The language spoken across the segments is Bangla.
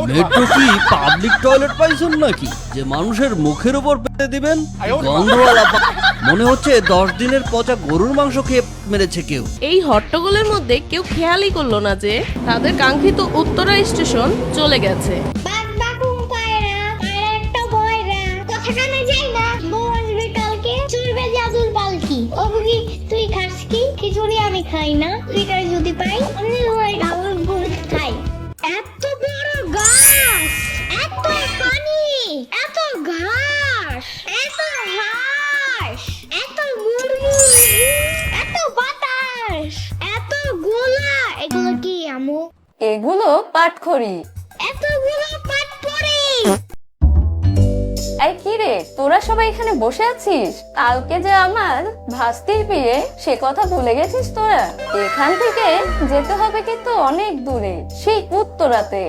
মেট্রো কি পাবলিক টয়লেট পাইছেন নাকি যে মানুষের মুখের উপর পেতে দিবেন? গন্ধওয়ালা মনে হচ্ছে 10 দিনের পচা গরুর মাংস খেয়ে মেরেছে কেউ। এই হট্টগোলের মধ্যে কেউ খেয়ালই করলো না যে তাদের কাঙ্ক্ষিত উত্তরা স্টেশন চলে গেছে। তুই খাস কি? খিচুড়ি আমি খাই না, তুই যদি পাই আমি খাই। এত বড় গাছ, এত পানি, এত ঘাস, এত হাঁস, এত মুরগি, এত বাতাস, এত গোলা, এগুলো কি আমু? এগুলো পাটখড়ি। এতগুলো পাটপড়ি। এই কি রে, তোরা সবাই এখানে বসে আছিস? কালকে যে আমার ভাস্তির বিয়ে, সে কথা ভুলে গেছিস তোরা? এখান থেকে যেতে হবে কিন্তু অনেক দূরে, সেই উত্তরাতে।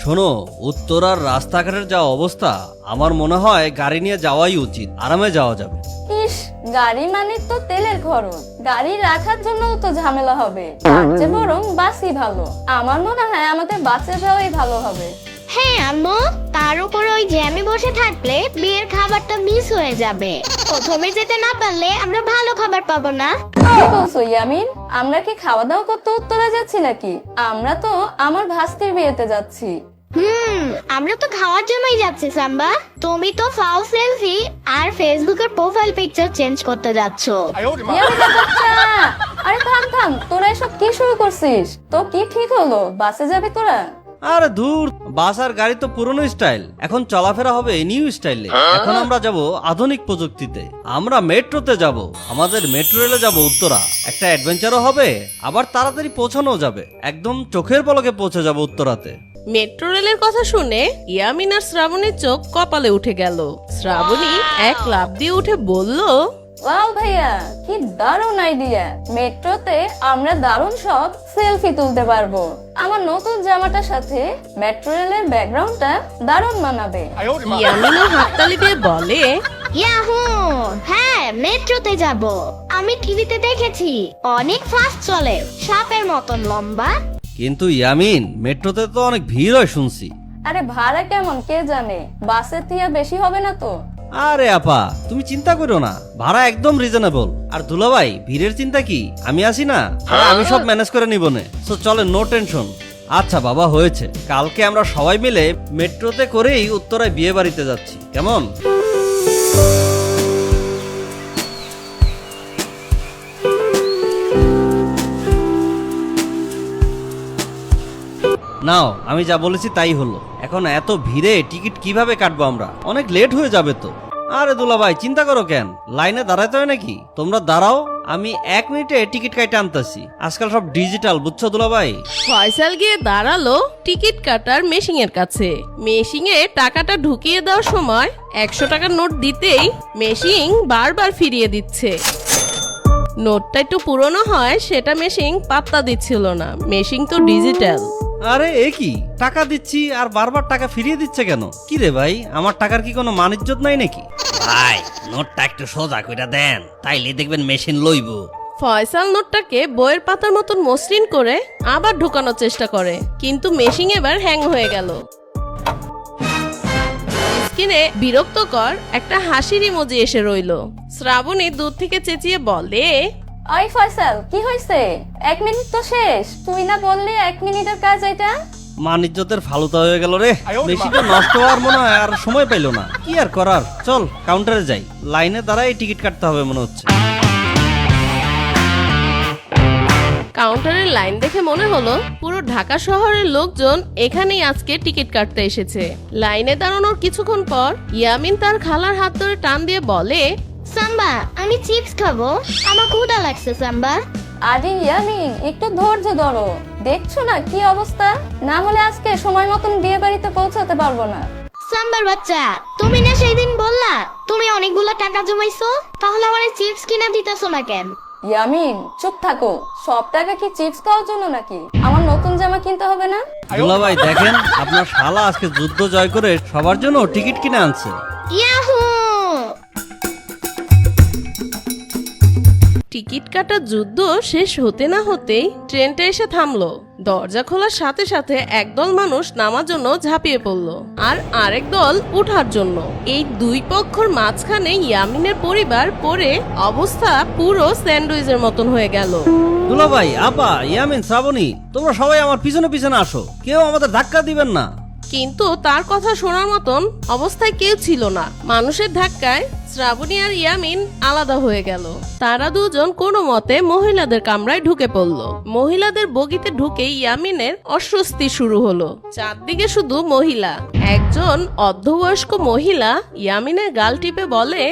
শোনো, উত্তরার রাস্তাঘাটের যা অবস্থা, আমার মনে হয় গাড়ি নিয়ে যাওয়াই উচিত, আরামে যাওয়া যাবে। ইস, গাড়ি মানে তো তেলের খরচ, গাড়ি রাখার জন্য তো ঝামেলা হবে। তার চেয়ে বরং বাসই ভালো। আমার মনে হয় আমাদের বাসে যাওয়াই ভালো হবে। হ্যাঁ আম্মু, তার উপর ওই জ্যামে বসে থাকলে বিয়ের খাবারটা মিস হয়ে যাবে। প্রথমে যেতে না পারলে আমরা ভালো খাবার পাবো না। কি বলছো ইয়ামিন? আমরা কি খাওয়া দাওয়া করতে উত্তরা যাচ্ছি নাকি? আমরা তো আমার ভাস্তির বিয়েতে যাচ্ছি। আমরা তো খাওয়ার জন্যই যাচ্ছি সাম্বা। তুমি তো ফাও সেলফি আর ফেসবুকের প্রোফাইল পিকচার চেঞ্জ করতে যাচ্ছ। ইয়ামিনের বাচ্চা, আরে থাম থাম, তোরা এসব কি শুরু করছিস? তো কি ঠিক হলো, বাসে যাবি তোরা? আরে দূর, বাস আর গাড়ি তো পুরনো স্টাইল, এখন চলাফেরা হবে নিউ স্টাইলে। এখন আমরা যাব আধুনিক প্রযুক্তিতে, আমরা মেট্রোতে যাব। আমাদের মেট্রো রেলে যাব উত্তরা, একটা অ্যাডভেঞ্চারও হবে, আবার তাড়াতাড়ি পৌঁছানো যাবে। একদম চোখের পলকে পৌঁছে যাব উত্তরাতে। মেট্রো রেলের কথা শুনে ইয়ামিন আর শ্রাবণীর চোখ কপালে উঠে গেল। শ্রাবণী এক লাফ দিয়ে উঠে বলল, ওয়াও ভাইয়া, কি দারুণ আইডিয়া! মেট্রোতে আমরা দারুণ সব সেলফি তুলতে পারবো। আমার নতুন জামাটার সাথে মেট্রো রেলের ব্যাকগ্রাউন্ডটা দারুণ মানাবে। ইয়ামিনও হাততালি দিয়ে বলে, ইয়াহু, হ্যাঁ মেট্রোতে যাব। আমি টিভিতে দেখেছি, অনেক ফাস্ট চলে, সাপের মতন লম্বা। কিন্তু ইয়ামিন, মেট্রোতে তো অনেক ভিড় হয় শুনছি। আরে ভাড়া কেমন কে জানে, বাসের থেকে বেশি হবে না তো? আরে আপা, তুমি চিন্তা করো না, ভাড়া একদম রিজনেবল। আর দুলাভাই, ভিড়ের চিন্তা কি, আমি আছি না, আমি সব ম্যানেজ করে নিব নে। সো চলে, নো টেনশন। আচ্ছা বাবা, হয়েছে, কালকে আমরা সবাই মিলে মেট্রোতে করেই উত্তরায় বিয়ে বাড়িতে যাচ্ছি, কেমন? নাও, আমি যা বলেছি তাই হলো। এখন এত ভিড়ে টিকিট কিভাবে কাটবো আমরা? অনেক লেট হয়ে যাবে তো। আরে দুলাভাই, চিন্তা করো কেন, লাইনে দাঁড়াতে হয় নাকি? তোমরা দাঁড়াও, আমি 1 মিনিটে টিকিট কাটতে আনতেছি। আজকাল সব ডিজিটাল, বুঝছো দুলাভাই? ফয়সাল গিয়ে দাঁড়ালো টিকিট কাটার মেশিং এর কাছে। মেশিংয়ে টাকাটা ঢুকিয়ে দেওয়ার সময় 100 টাকার নোট দিতেই মেশিং বারবার ফিরিয়ে দিচ্ছে। নোটটা একটু পুরনো হয়, সেটা মেশিং পাত্তা দিচ্ছিল না। মেশিং তো ডিজিটাল। আরে এ কি, টাকা দিচ্ছি আর বারবার টাকা ফিরিয়ে দিচ্ছে কেন? কি রে ভাই, আমার টাকার কি কোনো মানিজ্জত নাই নাকি? ভাই, নোটটা একটু সোজা কইরা দেন, তাইলে দেখবেন মেশিন লইব। ফয়সাল নোটটাকে বইয়ের পাতার মতন মসৃণ করে আবার ঢোকানোর চেষ্টা করে, কিন্তু মেশিং এবার হ্যাং হয়ে গেল। স্ক্রিনে বিরক্তকর একটা হাসির ইমোজি এসে রইলো। শ্রাবণী দূর থেকে চেঁচিয়ে বলে, ওই ফয়সাল, কি হয়েছে? 1 মিনিট তো শেষ, তুই না বললি 1 মিনিটের কাজ এটা? মানিজ্জতের ফালুতা হয়ে গেল রে। মেশিনটা নষ্ট হওয়ার মনে হয় আর সময় পাইলো না। কি আর করার, চল কাউন্টারে যাই, লাইনে দাঁড়াই টিকিট কাটতে হবে মনে হচ্ছে। কাউন্টারের লাইন দেখে মনে হলো পুরো ঢাকা শহরের লোকজন এখানেই আজকে টিকিট কাটতে এসেছে। লাইনে দাঁড়ানোর কিছুক্ষণ পর ইয়ামিন তার খালার হাত ধরে টান দিয়ে বলে, সাম্বা, আমি চিপস খাবো, আমার ক্ষুধা লাগছে সাম্বা। আরে ইয়ামিন, একটু ধৈর্য ধরো, দেখছো না কি অবস্থা? না হলে আজকে সময় মতন বিয়ে বাড়িতে পৌঁছাতে পারবো না। সাম্বার বাচ্চা, তুমি না সেই দিন বললা তুমি অনেকগুলো টাকা জমাইছো, তাহলে আমার চিপস কিনা দিতেছো না কেন? ইয়ামিন, চুপ থাকো। সব টাকা কি চিপস খাওয়ার জন্য নাকি? আমার নতুন জামা কিনতে হবে না? দুলাভাই দেখেন, আপনার শালা আজকে যুদ্ধ জয় করে সবার জন্য টিকিট কিনে আনছে। ইয়াহু! টিকিট কাটার যুদ্ধ শেষ হতে না হতেই ট্রেনটা এসে থামলো। দরজা খোলার সাথে সাথে একদল মানুষ নামার জন্য ঝাঁপিয়ে পড়লো আর আরেক দল উঠার জন্য। এই দুই পক্ষের মাঝখানে ইয়ামিনের পরিবার পড়ে অবস্থা পুরো স্যান্ডউইচের মতন হয়ে গেল। দুলাভাই, আপা, ইয়ামিন, শ্রাবণী, তোমরা সবাই আমার পিছনে পিছনে আসো, কেউ আমাদের ধাক্কা দিবেন না। কিন্তু তার কথা শোনার মতন অবস্থায় কেউ ছিল না। মানুষের ধাক্কায় শ্রাবণী আর ইয়ামিন আলাদা হয়ে গেল। তারা দুজন কোনো মতে মহিলাদের কামরায় ঢুকে পড়ল। মহিলাদের বগিতে ঢুকে ইয়ামিনের অস্বস্তি শুরু হলো। চারদিকে শুধু মহিলা। একজন অর্ধবয়স্ক মহিলা ইয়ামিনের গাল টিপে বলে,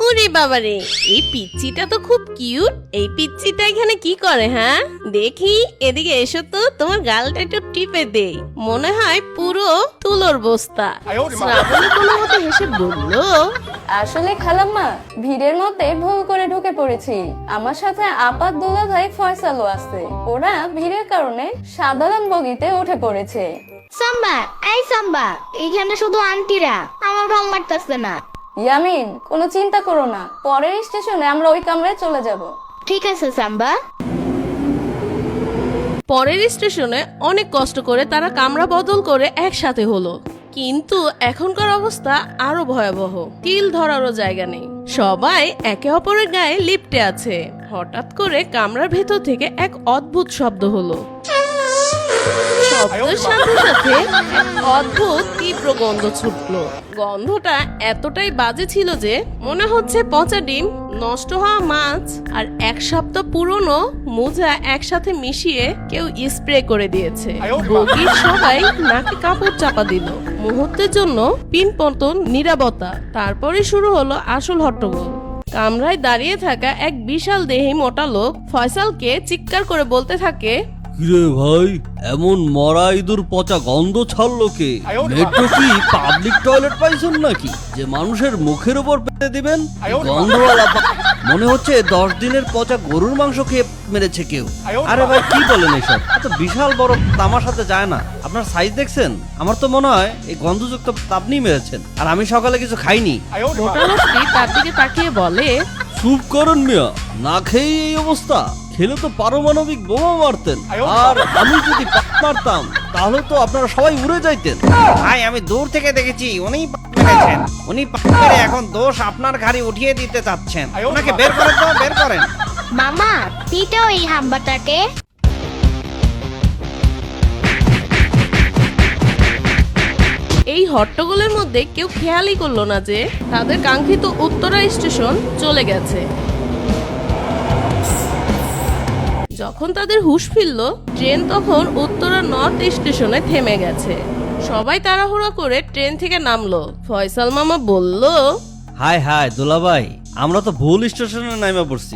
ওরে বাবারে, এই পিচ্চিটা তো খুব কিউট। এই পিচ্চিটা এখানে কি করে? হ্যাঁ, দেখি, এদিকে এসো তো, তোমার গালটা একটু টিপে দেই, মনে হয় পুরো তুলোর বস্তা। শ্রাবণী কোনো মতে হেসে বলল, আসলে খালাম্মা, ভিড়ের মধ্যে ভুল করে ঢুকে পড়েছি। আমার সাথে আপাত দুলাভাই ফয়সালও আছে। ওরা ভিড়ের কারণে সাধারণ বগিতে উঠে পড়েছে। সাম্বা, এই সাম্বা, এইখানে শুধু আন্টিরা, আমার ভালো লাগতেছে না। ইয়ামিন, কোনো চিন্তা করো না, পরের স্টেশনে আমরা ওই কামরায় চলে যাব। ঠিক আছে সাম্বা। পরের স্টেশনে অনেক কষ্ট করে তারা কামরা বদল করে একসাথে হলো। কিন্তু এখনকার অবস্থা আরো ভয়াবহ। তিল ধরারও জায়গা নেই। সবাই একে অপরের গায়ে লিপ্টে আছে। হঠাৎ করে কামরার ভেতর থেকে এক অদ্ভুত শব্দ হলো। শব্দের সাথে সাথে এক অদ্ভুত তীব্র গন্ধ ছুটলো। গন্ধটা এতটাই বাজে ছিল যে মনে হচ্ছে পচা ডিম, নষ্ট হওয়া মাছ আর এক সপ্তাহ পুরনো মোজা একসাথে মিশিয়ে কেউ স্প্রে করে দিয়েছে। বগির সবাই নাকে কাপড় চাপা দিল। মুহূর্তের জন্য পিনপতন নীরবতা। তারপরে শুরু হলো আসল হট্টগোল। কামরায় দাঁড়িয়ে থাকা এক বিশাল দেহী মোটা লোক ফয়সালকে চিৎকার করে বলতে থাকে, কিরে ভাই, এমন মরা ইঁদুর পচা গন্ধ ছাড়লো কে? মেট্রো কি পাবলিক টয়লেট পাইছেন নাকি যে মানুষের মুখের উপর পেতে দিবেন? গন্ধওয়ালা মনে হচ্ছে 10 দিনের পচা গরুর মাংস খেয়ে মেরেছে কেউ। আরে ভাই, কি বলেন এসব? এত বিশাল বড় আমার সাথে যায় না। আপনার সাইজ দেখছেন? আমার তো মনে হয় এই গন্ধযুক্ত আপনি মেরেছেন, আর আমি সকালে কিছু খাইনি। মোটা লোকটি তার দিকে তাকিয়ে বলে, চুপ করেন মিয়া, না খেয়ে এই অবস্থা। খেলে তো পারমাণবিক বোমা মারতেন, আর আমি যদি মারতাম তাহলে তো আপনারা সবাই উড়ে যাইতেন। ভাই, আমি দূর থেকে দেখেছি উনি মেরেছেন। উনি মেরে এখন দোষ আপনার ঘাড়ে উঠিয়ে দিতে চাচ্ছেন। ওনাকে বের করেন তো, বের করেন। মামা, পিটাও এই হাম্বাটাকে। এই হট্টগোলের মধ্যে কেউ খেয়ালই করলো না যে তাদের কাঙ্ক্ষিত উত্তরা স্টেশন চলে গেছে। যখন তাদের হুঁশ ফিরল, ট্রেন তখন উত্তরা নর্থ স্টেশনে থেমে গেছে। সবাই তাড়াহুড়ো করে ট্রেন থেকে নামলো। ফয়সাল মামা বলল, হায় হায় দুলাভাই, আমরা তো ভুল স্টেশনে নামে পড়ছি,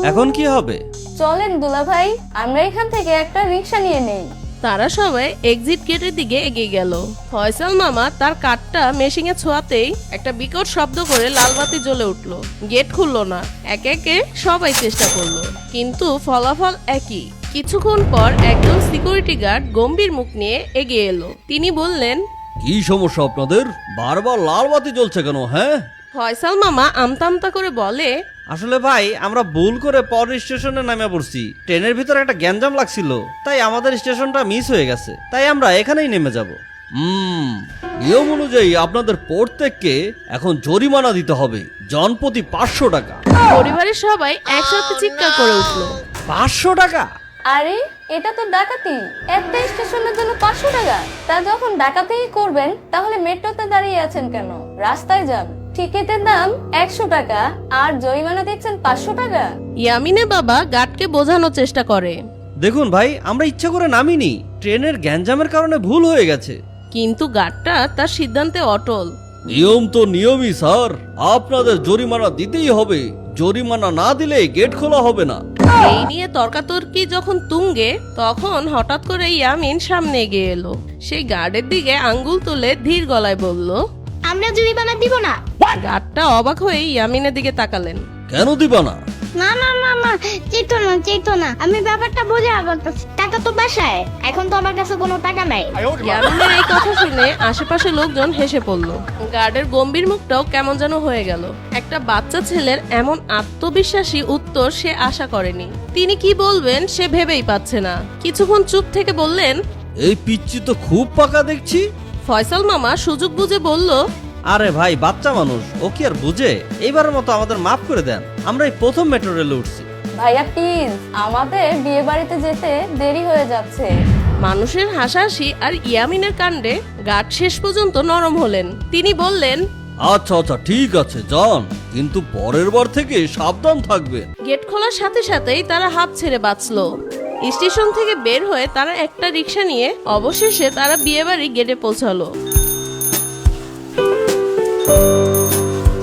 এখন কি হবে? চলেন দুলাভাই, আমরা এখান থেকে একটা রিক্সা নিয়ে নেই। তারা সবাই এক্সিট গেটের দিকে এগিয়ে গেল। ফয়সাল মামা তার কাঠটা মেশিনে ছোঁয়াতেই একটা বিকট শব্দ করে লাল বাতি জ্বলে উঠলো। গেট খুললো না। একে একে সবাই চেষ্টা করলো, কিন্তু ফলাফল একই। কিছুক্ষণ পর একজন সিকিউরিটি গার্ড গম্ভীর মুখ নিয়ে এগিয়ে এলো। তিনি বললেন, কি সমস্যা আপনাদের? বারবার লাল বাতি জ্বলছে কেন? হ্যাঁ? ফয়সাল মামা আমতা আমতা করে বলে, আসলে ভাই, আমরা ভুল করে পরের স্টেশনে নামে পড়ছি। ট্রেনের ভিতরে একটা গ্যাঞ্জাম লাগছিল, তাই আমাদের স্টেশনটা মিস হয়ে গেছে, তাই আমরা এখানেই নেমে যাব। নিয়ম অনুযায়ী আপনাদের প্রত্যেককে এখন জরিমানা দিতে হবে, জনপ্রতি 500 টাকা। পরিবারের সবাই একসাথে চিৎকার করে উঠলো। 500 টাকা? আরে, এটা তো ডাকাতি। একটা স্টেশনের জন্য 500 টাকা? তা যখন ডাকাতিই করবেন, তাহলে মেট্রোতে দাঁড়িয়ে আছেন কেন? রাস্তায় যান। টিকিটের দাম 100 টাকা আর জরিমানা দিচ্ছেন 500 টাকা। ইয়ামিনের বাবা গার্ডকে বোঝানোর চেষ্টা করে, দেখুন ভাই, আমরা ইচ্ছা করে নামিনি, ট্রেনের গ্যাঞ্জামের কারণে ভুল হয়ে গেছে। কিন্তু গার্ডটা তার সিদ্ধান্তে অটল। নিয়ম তো নিয়মই স্যার, আপনাদের জরিমানা দিতেই হবে। জরিমানা না দিলে গেট খোলা হবে না। এই নিয়ে তর্কাতর্কি যখন তুঙ্গে, তখন হঠাৎ করে ইয়ামিন সামনে এগিয়ে এলো। সেই গার্ডের দিকে আঙ্গুল তুলে ধীর গলায় বলল, আমরা জরিমানা দিব না। গার্ডটা অবাক হয়ে ইয়ামিনের দিকে তাকালেন। কেন দিবা না? না না না না, চেতো না, আমি ব্যাপারটা বোঝা বলতেছি। টাকা তো বাসায়, এখন তো আমার কাছে কোনো টাকা নাই। ইয়ামিনের এই কথা শুনে আশেপাশে লোকজন হেসে পড়ল। গার্ডের গম্ভীর মুখটাও কেমন যেন হয়ে গেল। একটা বাচ্চা ছেলের এমন আত্মবিশ্বাসী উত্তর সে আশা করেনি। তিনি কি বলবেন সে ভেবেই পাচ্ছে না। কিছুক্ষণ চুপ থেকে বললেন, এই পিচ্চি তো খুব পাকা দেখছি। ফয়সাল মামা সুযোগ বুঝে বলল, আরে ভাই, বাচ্চা মানুষ, ও কি আর বুঝে? এইবারের মতো আমাদের মাফ করে দেন, আমরা এই প্রথম মেট্রো রেলে উঠছি। ভাইয়া প্লিজ, আমাদের বিয়ে বাড়িতে যেতে দেরি হয়ে যাচ্ছে। মানুষের হাসাহাসি আর ইয়ামিনের কাণ্ডে গার্ড শেষ পর্যন্ত নরম হলেন। তিনি বললেন, আচ্ছা আচ্ছা, ঠিক আছে যান, কিন্তু পরের বার থেকে সাবধান থাকবেন। গেট খোলার সাথে সাথেই তারা হাঁপ ছেড়ে বাঁচলো। স্টেশন থেকে বের হয়ে তারা একটা রিক্সা নিয়ে অবশেষে তারা বিয়েবাড়ি গেটে পৌঁছালো।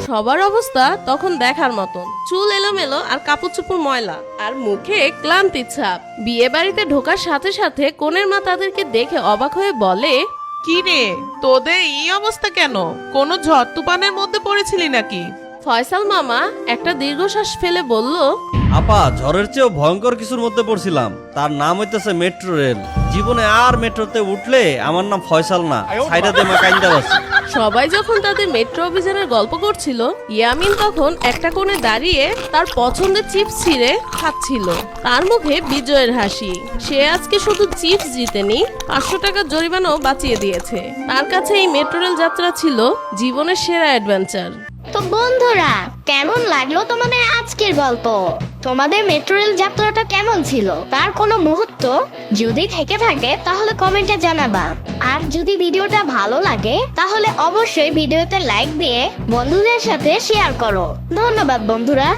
সবার অবস্থা তখন দেখার মতন, চুল এলোমেলো আর কাপড় চোপড় ময়লা, আর মুখে ক্লান্তির ছাপ। বিয়ে বাড়িতে ঢোকার সাথে সাথে কনের মা তাদেরকে দেখে অবাক হয়ে বলে, কি রে, তোদের এই অবস্থা কেন? কোনো ঝড় তুফানের মধ্যে পড়েছিলি নাকি? ফয়সাল মামা একটা দীর্ঘশ্বাস ফেলে বলল, আপা, ঝড়ের চেয়েও ভয়ঙ্কর কিছুর মধ্যে পড়ছিলাম। তার নাম হইতেছে মেট্রো রেল। জীবনে আর মেট্রোতে উঠলে আমার নাম ফয়সাল না, সাইডা দেমা কাইন্দা বাসি। সবাই যখন তাদের মেট্রো অভিযানের গল্প করছিল, ইয়ামিন তখন একটা কোণে দাঁড়িয়ে তার পছন্দের চিপস ছিঁড়ে খাচ্ছিল। তার মুখে বিজয়ের হাসি। সে আজকে শুধু চিপস জিতেনি, 500 টাকার জরিমানাও বাঁচিয়ে দিয়েছে। তার কাছে এই মেট্রো রেল যাত্রা ছিল জীবনের সেরা অ্যাডভেঞ্চার। তো বন্ধুরা, কেমন লাগলো তোমাদের আজকের গল্প? তোমাদের মেট্রো রেল যাত্রাটা কেমন ছিল তার কোনো মুহূর্ত যদি থেকে থাকে তাহলে কমেন্টে জানাবা। আর যদি ভিডিওটা ভালো লাগে তাহলে অবশ্যই ভিডিওতে লাইক দিয়ে বন্ধুদের সাথে শেয়ার করো। ধন্যবাদ বন্ধুরা।